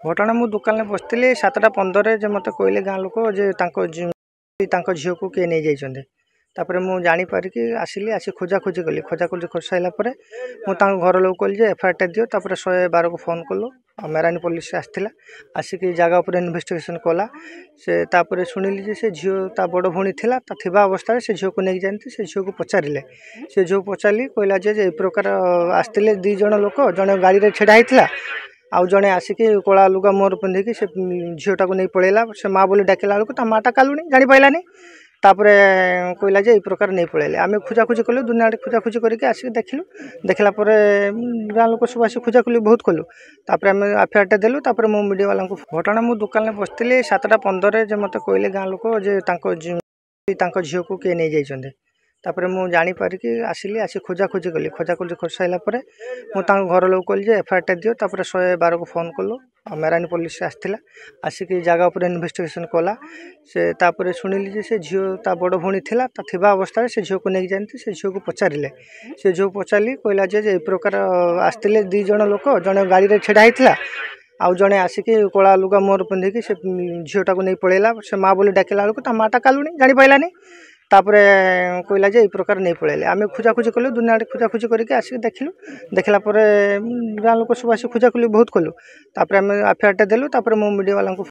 घटना मु दुकान में बसती 7:15 जे मत कहले गाँ लोक झील को किए नहीं जाइए तापर मुझे जापारिकी आसिली आसी खोजाखोजी कली खोजाखोजी कर सारापर मुझे घर लोग कहली एफआईआर दियो तापर 112 को फोन कलु मेरानी पुलिस आसला आसिक जगह पर इन्वेस्टिगेशन कला से तापर शुणिली से झील ता बड़ भौणी थी थिबा अवस्था से झील को लेकिन जाती से झील को पचारे से झील पचारि कहला जे प्रकार आसते 2 जन लोक जड़े गाड़ी में छेड़ा होता आउ जड़े आसिक कला लुगा मोर पिंधिकी से झीलटा को नहीं पलैला से माँ बोली डाकिला बेलू माटा कालुनी जापारानी तापर कहला जे प्रकार नहीं पलैले आम खोजाखोजी कलु दुनिया खोजाखोजी करके आसिक देखलु देखला गाँ लोक सब आस खोजाखोजी बहुत कलु तापर आम एफआईआर देलु तापर मो मीडिया वाला घटना मु दुकान में बसती 7:15 जे मत कहले गाँ लोक झील को किए नहीं जाइए तापर मुझे जापारिकी आसिली आसी खोजाखोजी कली खोजाखोजी कर सारापर मुझे घर लोग कहली एफआईआर दियो तापर 112 को फोन कलु मेरानी पुलिस आसला आसिक जगह पर इन्वेस्टिगेशन कला से तापर शुणिली से झील ता बड़ भौणी थी थिबा अवस्था से झील को लेकिन जाती से झील को पचारे से झील पचारि कहला जे प्रकार आसते 2 जन लोक जड़े गाड़ी में छेड़ा होता आउ जड़े आसिक कला लुगा मोर पिंधिकी से झीलटा को नहीं पलैला से माँ बोली डाकिला बेलू माटा कालुनी जापारानी तापर कहला जे प्रकार नहीं पलैले आम खोजाखोजी कलु दुनिया खोजाखोजी करके आसिक देखलु देखला गाँ लोक सब आस खोजाखोजी बहुत कलु तापर आम एफआईआर देलु तापर मो मीडिया वाला